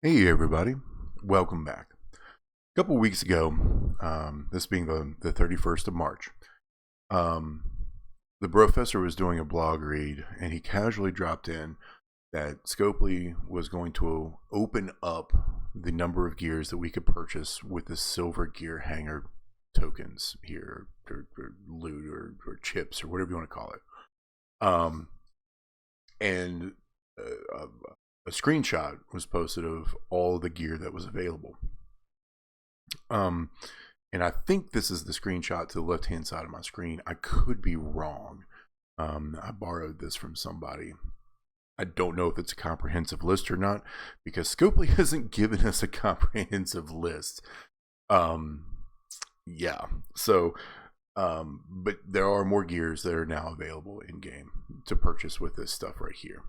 Hey everybody, welcome back. A couple weeks ago, this being the 31st of March, um, the professor was doing a blog read and he casually dropped in that Scopely was going to open up the number of gears that we could purchase with the Silver Gear Hanger tokens here, or loot, or chips, or whatever you want to call it. Um, and uh, a screenshot was posted of all the gear that was available. Um, and I think this is the screenshot to the left hand side of my screen. I could be wrong. I borrowed this from somebody. I don't know if it's a comprehensive list or not because Scopely hasn't given us a comprehensive list. Yeah. So, but there are more gears that are now available in game to purchase with this stuff right here.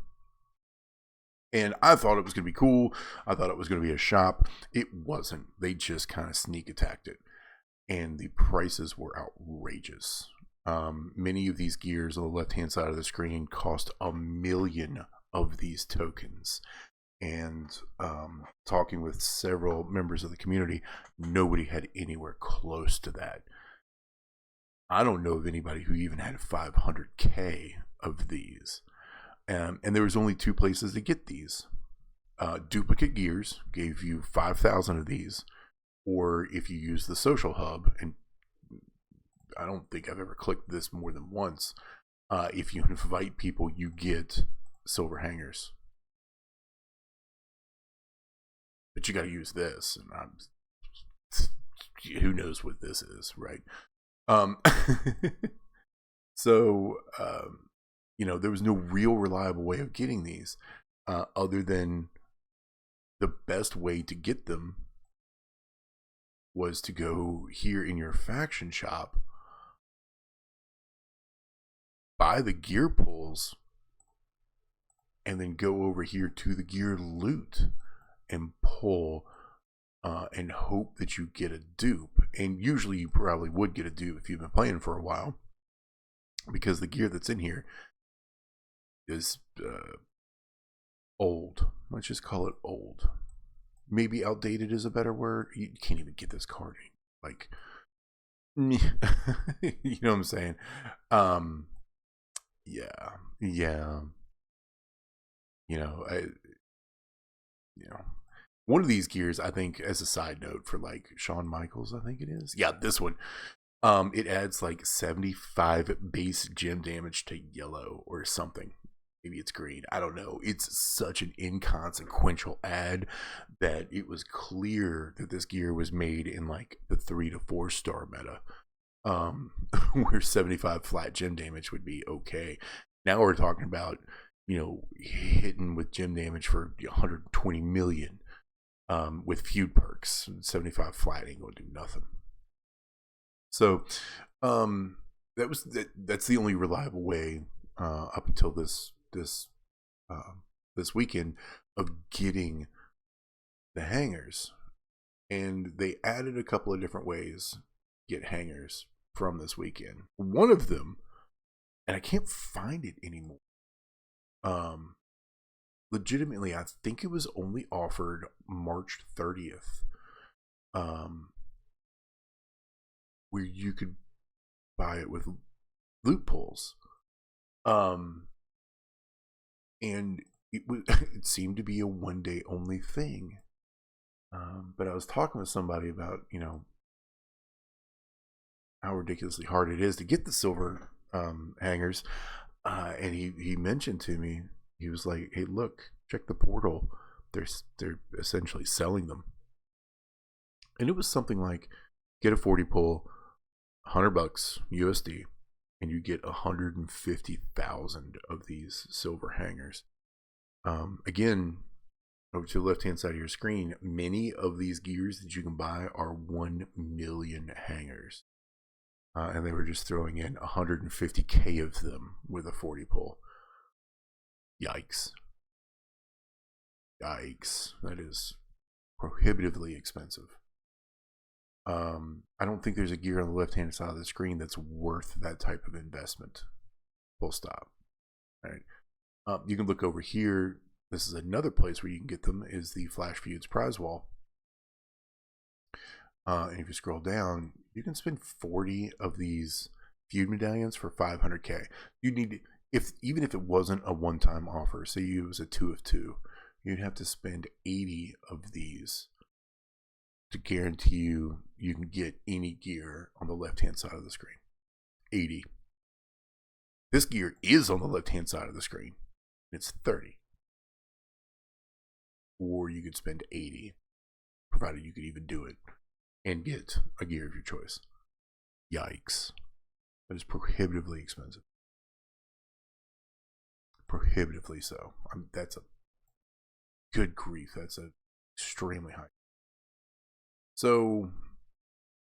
And I thought it was going to be cool. I thought it was going to be a shop. It wasn't. They just kind of sneak attacked it. And the prices were outrageous. Many of these gears on the left-hand side of the screen cost 1,000,000 of these tokens. And talking with several members of the community, nobody had anywhere close to that. I don't know of anybody who even had 500K of these. And there was only two places to get these. Duplicate Gears gave you 5,000 of these, or if you use the social hub, and I don't think I've ever clicked this more than once, if you invite people, you get Silver Hangars. But you got to use this, and who knows what this is, right? So, there was no real reliable way of getting these other than the best way to get them was to go here in your faction shop, buy the gear pulls, and then go over here to the gear loot and pull and hope that you get a dupe. And usually you probably would get a dupe if you've been playing for a while, because the gear that's in here is old. Let's just call it old. Maybe outdated is a better word. You can't even get this card. Like, you know what I'm saying? Yeah. One of these gears, I think, as a side note for like Shawn Michaels, I think it is. Yeah, this one. It adds like 75 base gem damage to yellow or something. Maybe it's green. I don't know. It's such an inconsequential ad that it was clear that this gear was made in like the 3 to 4 star meta, where 75 flat gem damage would be okay. Now we're talking about, hitting with gem damage for 120 million with feud perks. 75 flat ain't gonna do nothing. So that's the only reliable way up until this weekend of getting the hangers. And they added a couple of different ways to get hangers from this weekend. One of them, and I can't find it anymore, legitimately, I think it was only offered March 30th, where you could buy it with loot pulls. And it seemed to be a one day only thing. But I was talking with somebody about, how ridiculously hard it is to get the silver hangers. And he mentioned to me, he was like, hey, look, check the portal. They're essentially selling them. And it was something like, get a 40 pull, $100 USD, and you get 150,000 of these silver hangers. Again, over to the left hand side of your screen, many of these gears that you can buy are 1 million hangers. And they were just throwing in 150K of them with a 40 pull. Yikes. That is prohibitively expensive. I don't think there's a gear on the left hand side of the screen that's worth that type of investment. Full stop. All right. You can look over here. this is another place where you can get them, is the Flash Feuds prize wall. And if you scroll down, you can spend 40 of these feud medallions for 500k. You need, even if it wasn't a one-time offer, say you was a 2 of 2, you'd have to spend 80 of these to guarantee you can get any gear on the left-hand side of the screen. 80. This gear is on the left-hand side of the screen. It's 30. Or you could spend 80, provided you could even do it, and get a gear of your choice. Yikes. That is prohibitively expensive. Prohibitively so. That's a good grief. That's a extremely high. So,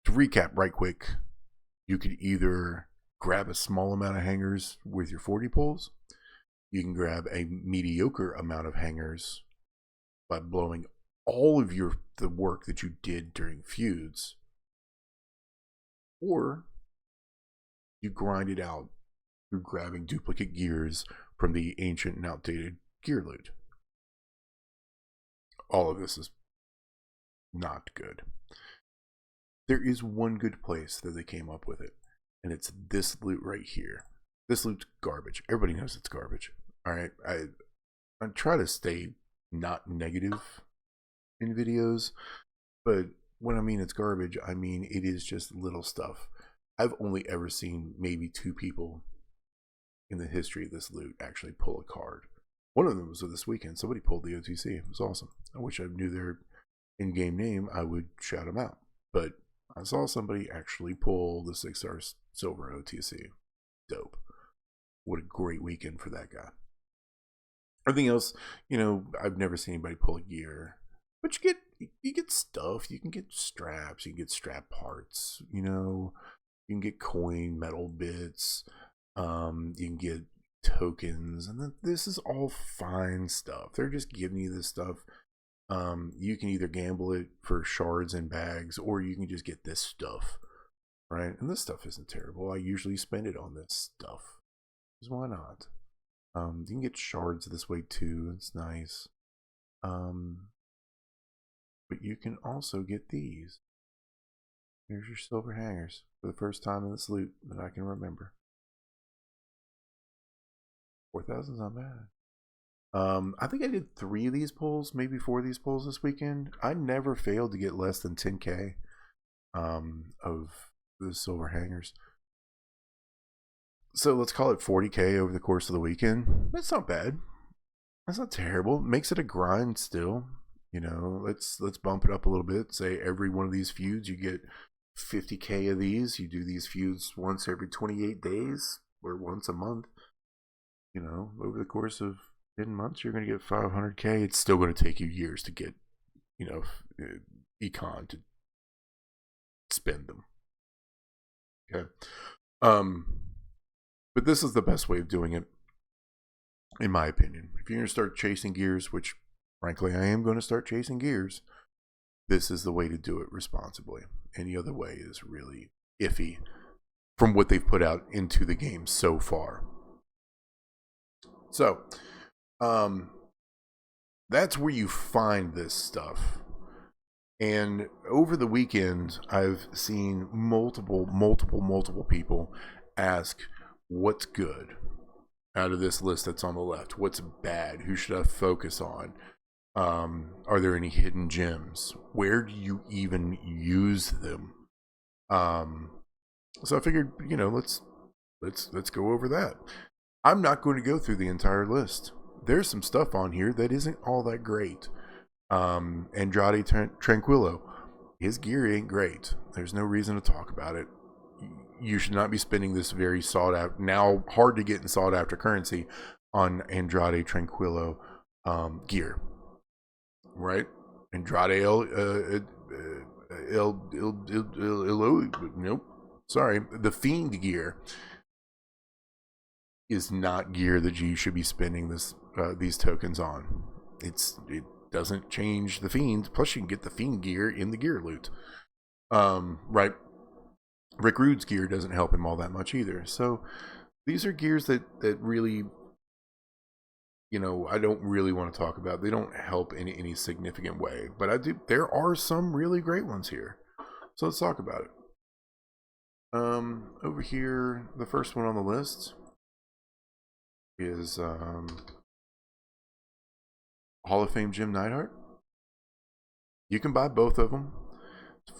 to recap right quick, you could either grab a small amount of hangers with your 40 pulls. You can grab a mediocre amount of hangers by blowing all of the work that you did during feuds, or you grind it out through grabbing duplicate gears from the ancient and outdated gear loot. All of this is not good. There is one good place that they came up with it, and it's this loot right here. This loot's garbage. Everybody knows it's garbage. All right, I try to stay not negative in videos, but when I mean it's garbage, I mean it is just little stuff. I've only ever seen maybe 2 people in the history of this loot actually pull a card. One of them was this weekend. Somebody pulled the OTC. It was awesome. I wish I knew their in-game name. I would shout them out. But I saw somebody actually pull the 6-star silver OTC. Dope. What a great weekend for that guy. Everything else, I've never seen anybody pull a gear. But you get stuff. You can get straps. You can get strap parts. You can get coin, metal bits. You can get tokens, and this is all fine stuff. They're just giving you this stuff. You can either gamble it for shards and bags, or you can just get this stuff, right? And this stuff isn't terrible. I usually spend it on this stuff, because why not? You can get shards this way too. It's nice. But you can also get these. Here's your Silver Hangars for the first time in this loot that I can remember. 4,000's not bad. I think I did 3 of these pulls, maybe 4 of these pulls this weekend. I never failed to get less than 10k of the Silver Hangars. So let's call it 40k over the course of the weekend. That's not bad. That's not terrible. It makes it a grind still. Let's bump it up a little bit. Say every one of these feuds you get 50k of these. You do these feuds once every 28 days or once a month. Over the course of 10 months, you're going to get 500k. It's still going to take you years to get, econ to spend them. Okay. But this is the best way of doing it, in my opinion. If you're going to start chasing gears, which frankly I am going to start chasing gears, this is the way to do it responsibly. Any other way is really iffy from what they've put out into the game so far. So, that's where you find this stuff. And over the weekend, I've seen multiple people ask, what's good out of this list that's on the left? What's bad? Who should I focus on? Are there any hidden gems? Where do you even use them? So I figured, let's go over that. I'm not going to go through the entire list. There's some stuff on here that isn't all that great. Andrade Tranquillo, his gear ain't great. There's no reason to talk about it. You should not be spending this very sought after, now hard to get and sought after currency on Andrade Tranquillo gear, right? Andrade nope, sorry, the Fiend gear is not gear that you should be spending these tokens on. It doesn't change the Fiend. Plus, you can get the Fiend gear in the gear loot, right? Rick Rude's gear doesn't help him all that much either. So these are gears that really, you know, I don't really want to talk about. They don't help in any significant way, but I do. There are some really great ones here, so let's talk about it. Over here, the first one on the list is Hall of Fame Jim Neidhart. You can buy both of them,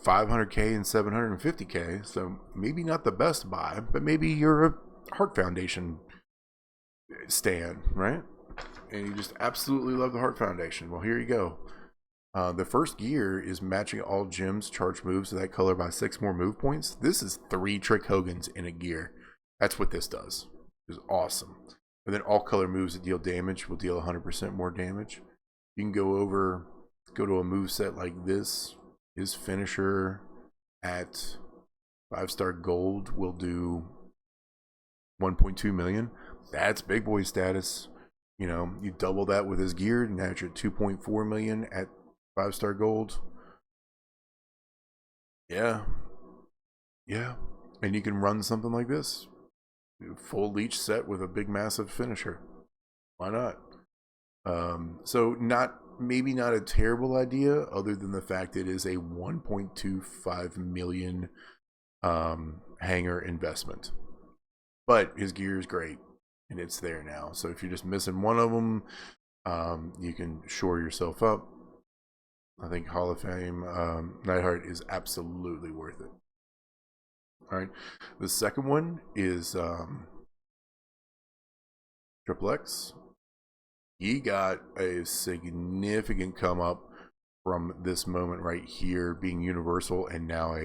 500K and 750K. So maybe not the best buy, but maybe you're a Heart Foundation stan, right? And you just absolutely love the Heart Foundation. Well, here you go. The first gear is matching all Jim's charge moves of that color by 6 more move points. This is 3 Trick Hogans in a gear. That's what this does. It's awesome. And then all color moves that deal damage will deal 100% more damage. You can go to a move set like this. His finisher at 5-star gold will do 1.2 million. That's big boy status. You know, you double that with his gear, and now you're at 2.4 million at 5-star gold. Yeah. And you can run something like this. Full leech set with a big massive finisher. Why not? So maybe not a terrible idea, other than the fact it is a 1.25 million hanger investment. But his gear is great, and it's there now. So if you're just missing one of them, you can shore yourself up. I think Hall of Fame Neidhart is absolutely worth it. All right, the second one is Triple X. He got a significant come up from this moment right here being universal, and now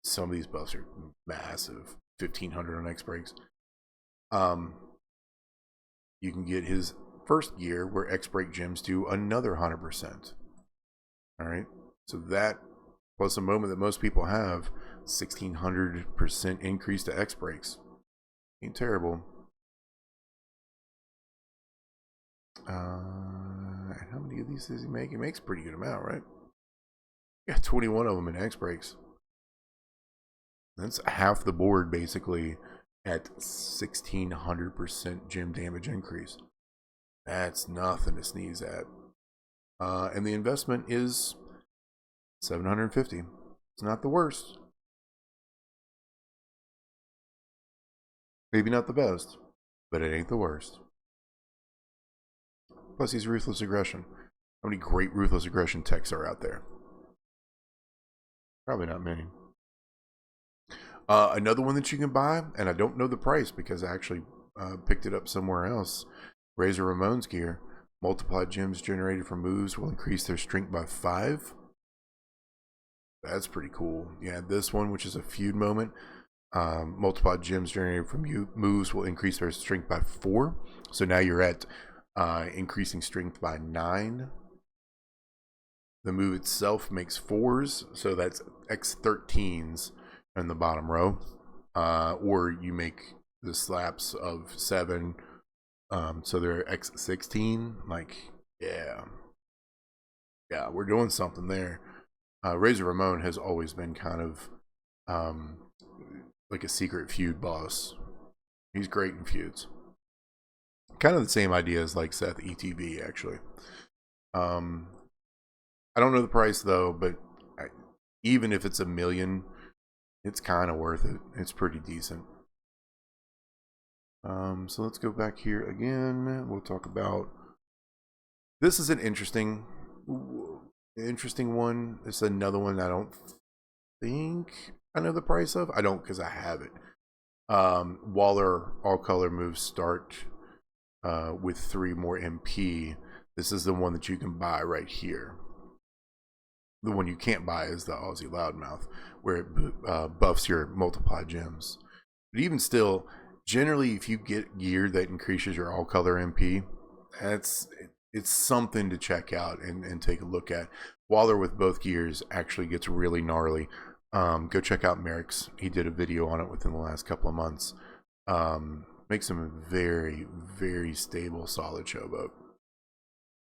some of these buffs are massive. 1500 on X breaks. You can get his first gear where X break gems do another 100%. All right, so that plus a moment that most people have, 1600% increase to X breaks. Ain't terrible. How many of these does he make? He makes a pretty good amount, right? Yeah, 21 of them in X breaks. That's half the board basically at 1600% gem damage increase. That's nothing to sneeze at. And the investment is 750. It's not the worst. Maybe not the best, but it ain't the worst. Plus, he's Ruthless Aggression. How many great Ruthless Aggression techs are out there? Probably not many. Another one that you can buy, and I don't know the price because I actually picked it up somewhere else. Razor Ramon's gear. Multiplied gems generated from moves will increase their strength by 5. That's pretty cool. Yeah, this one, which is a feud moment. Multiplied gems generated from moves will increase their strength by 4. So now you're at increasing strength by 9. The move itself makes 4s, so that's X13s in the bottom row. Or you make the slaps of 7, so they're X16. Like, yeah, we're doing something there. Razor Ramon has always been kind of like a secret feud boss. He's great in feuds. Kind of the same idea as like Seth ETV, actually. I don't know the price though, but even if it's $1 million, it's kind of worth it. It's pretty decent. So let's go back here again. We'll talk about. This is an interesting one. It's another one I don't think I know the price of. I don't because I have it. Waller all color moves start with 3 more MP. This is the one that you can buy right here. The one you can't buy is the Aussie Loudmouth, where it buffs your multiplied gems. But even still, generally, if you get gear that increases your all color MP, it's something to check out and take a look at. Waller with both gears actually gets really gnarly. Go check out Merrick's. He did a video on it within the last couple of months. Makes him a very, very stable, solid showboat.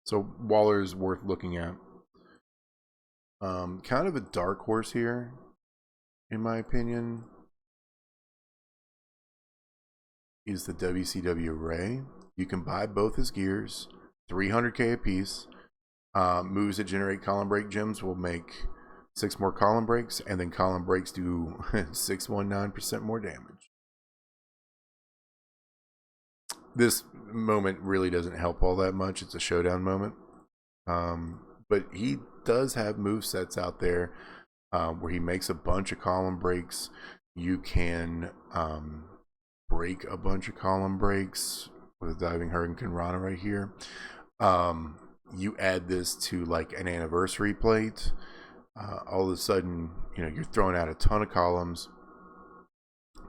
So Waller is worth looking at. Kind of a dark horse here, in my opinion, is the WCW Ray. You can buy both his gears, 300k a piece. Moves that generate column break gems will make 6 more column breaks, and then column breaks do 619% more damage. This moment really doesn't help all that much. It's a showdown moment. But he does have move sets out there where he makes a bunch of column breaks. You can break a bunch of column breaks with a diving Hurricane Rana right here. You add this to like an anniversary plate. All of a sudden, you know, you're throwing out a ton of columns.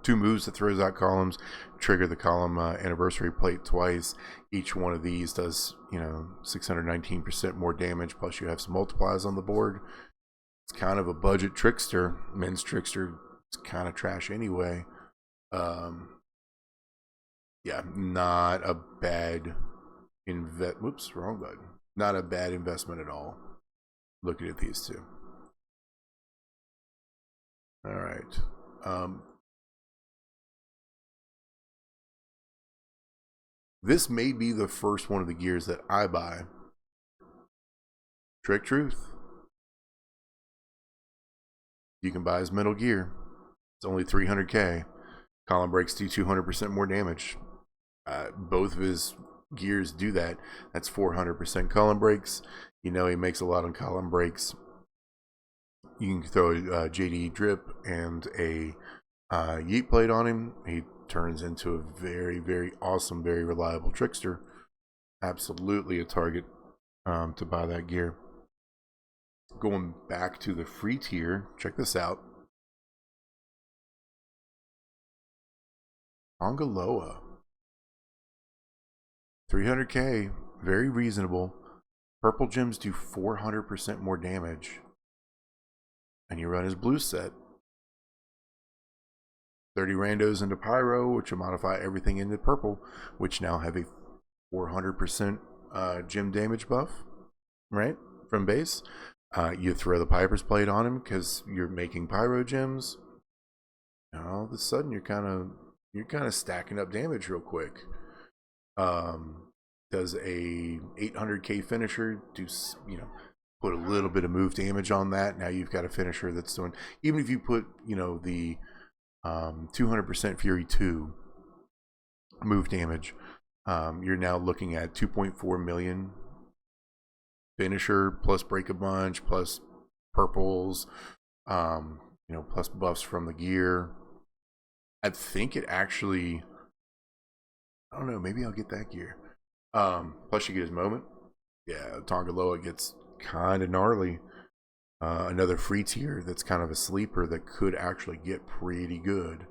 2 moves that throws out columns, trigger the column anniversary plate twice. Each one of these does, you know, 619% more damage, plus you have some multiplies on the board. It's kind of a budget trickster. Men's trickster is kind of trash anyway. Yeah, not a bad wrong button. Not a bad investment at all. Looking at these two. All right. This may be the first one of the gears that I buy. Trick Truth. You can buy his Metal Gear. It's only 300k. Column breaks do 200% more damage. Both of his gears do that. That's 400% column breaks. You know he makes a lot on column breaks. You can throw a JD drip and a yeet plate on him. He turns into a very, very awesome, very reliable trickster. Absolutely a target to buy that gear. Going back to the free tier, check this out. Angaloa. 300k, very reasonable. Purple gems do 400% more damage. And you run his blue set. 30 randos into Pyro, which will modify everything into purple, which now have a 400% gem damage buff, right? From base. You throw the Piper's Plate on him because you're making Pyro gems. Now all of a sudden you're kind of stacking up damage real quick. Does a 800k finisher do, you know, put a little bit of move damage on that? Now you've got a finisher that's doing, even if you put, you know, the 200% Fury 2 move damage, you're now looking at 2.4 million finisher plus break a bunch plus purples, you know, plus buffs from the gear. I think it actually, I don't know, maybe I'll get that gear. Plus you get his moment. Yeah, Tongaloa gets kind of gnarly. Another free tier that's kind of a sleeper that could actually get pretty good.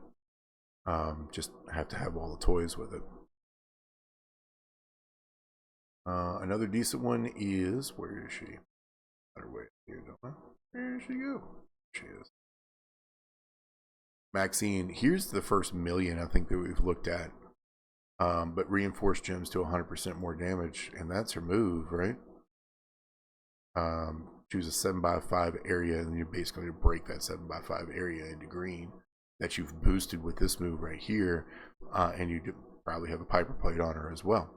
Just have to have all the toys with it. Another decent one is, where is she? Better wait here, don't I? Where did she go? She is. Maxine, here's the first million I think that we've looked at. But reinforced gems to 100% more damage, and that's her move, right? Choose a 7x5 area, and you're basically going to break that 7x5 area into green that you've boosted with this move right here, and you probably have a Piper Plate on her as well.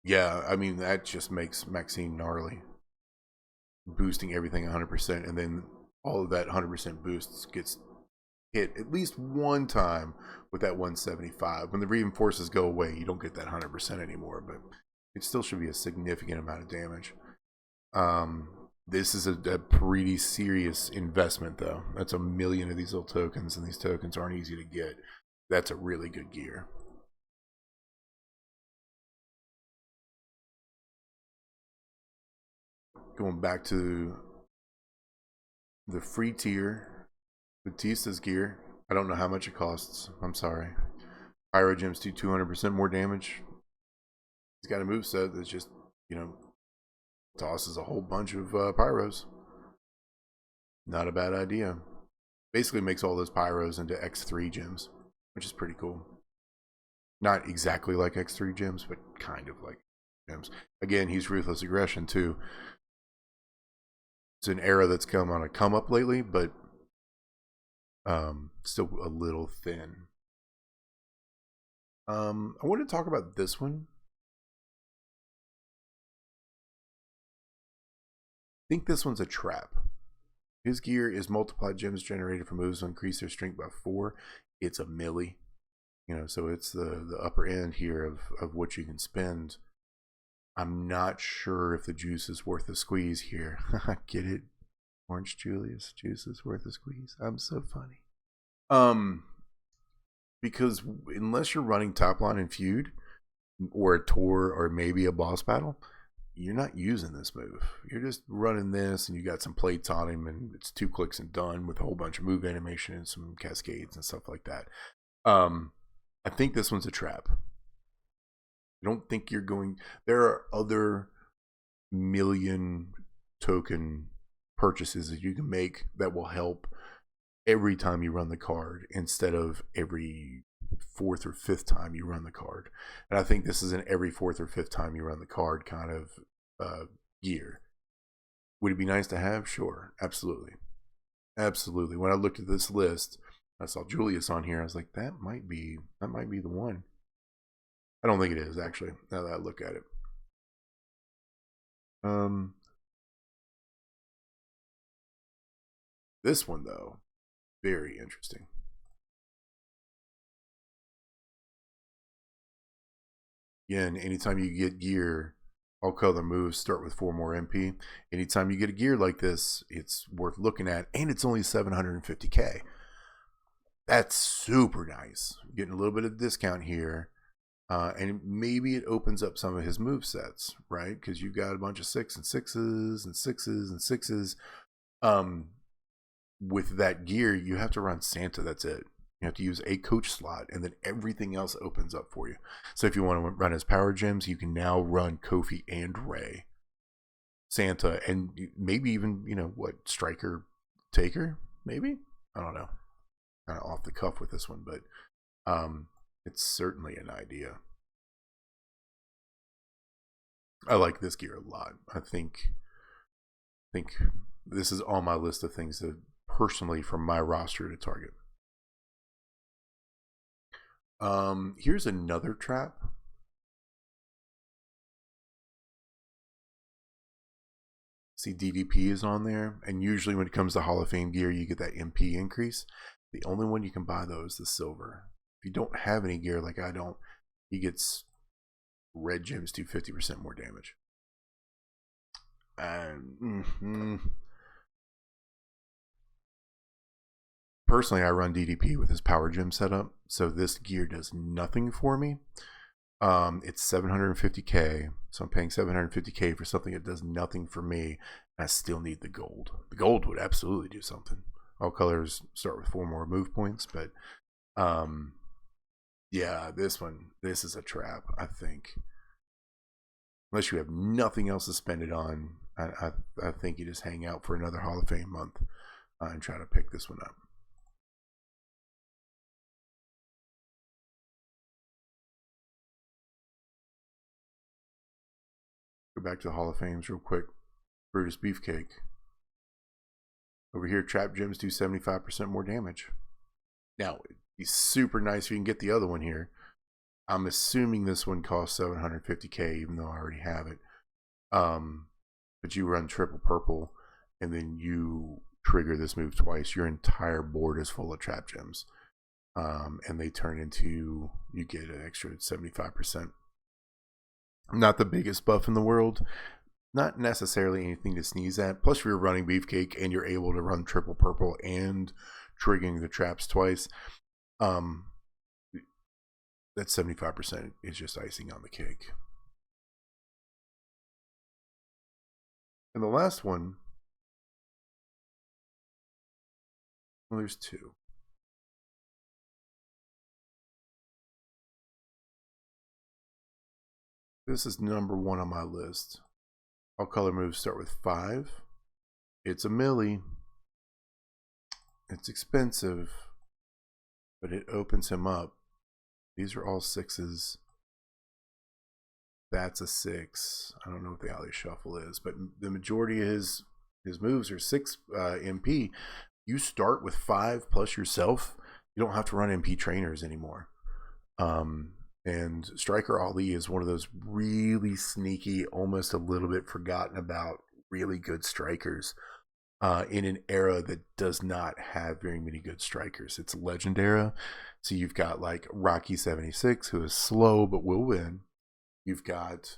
Yeah, I mean, that just makes Maxine gnarly. Boosting everything 100%, and then all of that 100% boost gets hit at least one time with that 175. When the reinforces go away, you don't get that 100% anymore, but it still should be a significant amount of damage. This is a pretty serious investment, though. That's a million of these little tokens, and these tokens aren't easy to get. That's a really good gear. Going back to the free tier, Batista's gear. I don't know how much it costs. I'm sorry. Pyro gems do 200% more damage. He's got a moveset that's just, you know, tosses a whole bunch of pyros. Not a bad idea. Basically makes all those pyros into X3 gems, which is pretty cool. Not exactly like X3 gems, but kind of like gems. Again, he's Ruthless Aggression too. It's an era that's come on a come up lately, but Still a little thin. I want to talk about this one. I think this one's a trap. His gear is multiplied gems generated from moves to increase their strength by 4. It's a milli. So it's the upper end here of what you can spend. I'm not sure if the juice is worth a squeeze here. Get it? Orange Julius, juice is worth a squeeze. I'm so funny. Because unless you're running top line and feud, or a tour, or maybe a boss battle, you're not using this move. You're just running this, and you got some plates on him, and it's 2 clicks and done with a whole bunch of move animation and some cascades and stuff like that. I think this one's a trap. I don't think you're going. There are other million token purchases that you can make that will help every time you run the card instead of every 4th or 5th time you run the card. And I think this is an every 4th or 5th time you run the card kind of gear. Would it be nice to have? Sure, absolutely. When I looked at this list, I saw Julius on here. I was like, that might be the one. I don't think it is, actually, now that I look at it. This one, though, very interesting. Again, anytime you get gear, all color moves start with 4 more MP. Anytime you get a gear like this, it's worth looking at, and it's only 750k. That's super nice. Getting a little bit of discount here. And maybe it opens up some of his move sets, right? Because you've got a bunch of 6 and 6s and 6s and 6s. With that gear, you have to run Santa. That's it. You have to use a coach slot, and then everything else opens up for you. So if you want to run his power gems, you can now run Kofi and Ray, Santa, and maybe even, Striker, Taker, maybe? I don't know. Kind of off the cuff with this one, but it's certainly an idea. I like this gear a lot. I think this is on my list of things that personally from my roster to target. Here's another trap. See, DDP is on there, and usually when it comes to Hall of Fame gear, you get that MP increase. The only one you can buy though is the silver. If you don't have any gear like I don't, he gets red gems do 50% more damage. And personally, I run DDP with his power gem setup, so this gear does nothing for me. It's 750k, so I'm paying 750k for something that does nothing for me. I still need the gold. The gold would absolutely do something. All colors start with 4 more move points, but yeah, this is a trap, I think. Unless you have nothing else to spend it on, I think you just hang out for another Hall of Fame month and try to pick this one up. Go back to the Hall of Fames real quick. Brutus Beefcake. Over here, trap gems do 75% more damage. Now, it'd be super nice if you can get the other one here. I'm assuming this one costs 750k, even though I already have it. But you run triple purple, and then you trigger this move twice. Your entire board is full of trap gems. And they turn into, you get an extra 75%. Not the biggest buff in the world. Not necessarily anything to sneeze at. Plus, you're running Beefcake, and you're able to run triple purple and triggering the traps twice. That 75% is just icing on the cake. And the last one, well, there's 2. This is number 1 on my list. All color moves start with 5. It's a milli. It's expensive, but it opens him up. These are all 6s. That's a 6. I don't know what the alley shuffle is, but the majority of his moves are 6 MP. you start with 5 plus yourself, you don't have to run MP trainers anymore. And Striker Ali is one of those really sneaky, almost a little bit forgotten about, really good strikers in an era that does not have very many good strikers. It's a legend era. So you've got like Rocky 76, who is slow but will win. You've got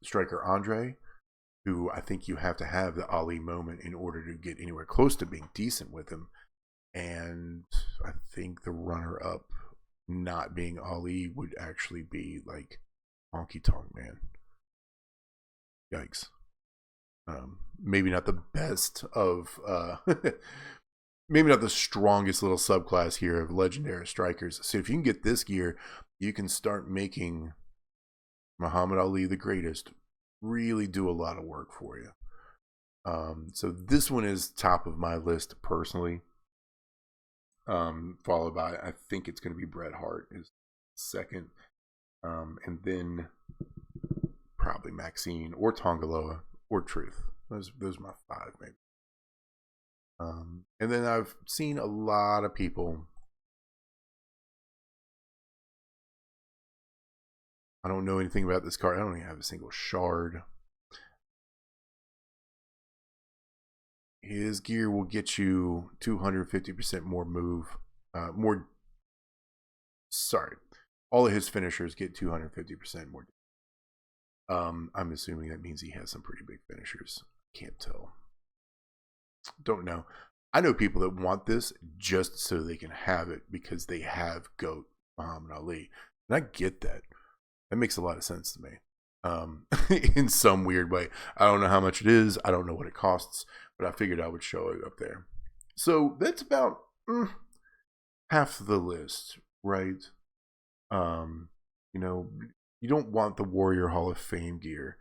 Striker Andre, who I think you have to have the Ali moment in order to get anywhere close to being decent with him. And I think the runner-up not being Ali would actually be like Honky Tonk Man. Yikes. Maybe not the best of maybe not the strongest little subclass here of legendary strikers. So if you can get this gear, you can start making Muhammad Ali the greatest really do a lot of work for you. So this one is top of my list personally. Followed by, I think it's going to be Bret Hart is second, and then probably Maxine or Tongaloa or Truth. Those are my 5 maybe. And then I've seen a lot of people. I don't know anything about this card. I don't even have a single shard. His gear will get you 250% more move. All of his finishers get 250% more. I'm assuming that means he has some pretty big finishers. Can't tell. Don't know. I know people that want this just so they can have it because they have GOAT Muhammad Ali. And I get that. That makes a lot of sense to me. In some weird way. I don't know how much it is. I don't know what it costs. But I figured I would show it up there. So that's about half the list, right? You know, you don't want the Warrior Hall of Fame gear.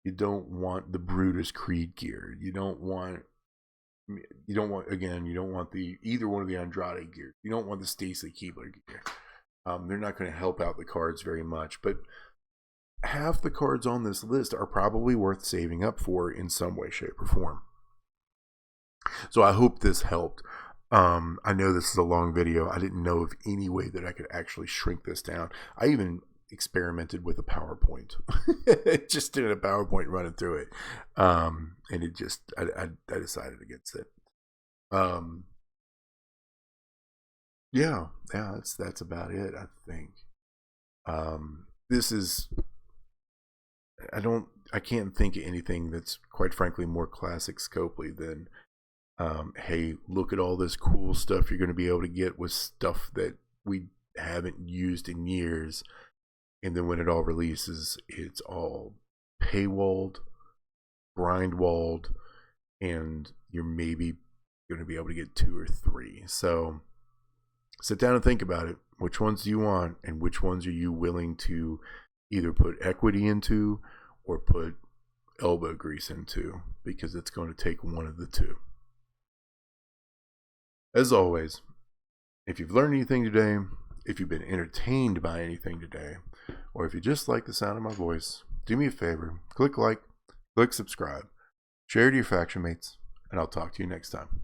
You don't want the Brutus Creed gear. You don't want either one of the Andrade gear. You don't want the Stacy Keibler gear. They're not going to help out the cards very much. But half the cards on this list are probably worth saving up for in some way, shape, or form. So I hope this helped. I know this is a long video. I didn't know of any way that I could actually shrink this down. I even experimented with a PowerPoint. Just did a PowerPoint running through it. And it just, I decided against it. Yeah, that's about it, I think. This is, I can't think of anything that's quite frankly more classic Scopely than hey, look at all this cool stuff you're going to be able to get with stuff that we haven't used in years. And then when it all releases, it's all paywalled, grindwalled, and you're maybe going to be able to get 2 or 3. So sit down and think about it. Which ones do you want, and which ones are you willing to either put equity into or put elbow grease into? Because it's going to take one of the two. As always, if you've learned anything today, if you've been entertained by anything today, or if you just like the sound of my voice, do me a favor, click like, click subscribe, share it to your faction mates, and I'll talk to you next time.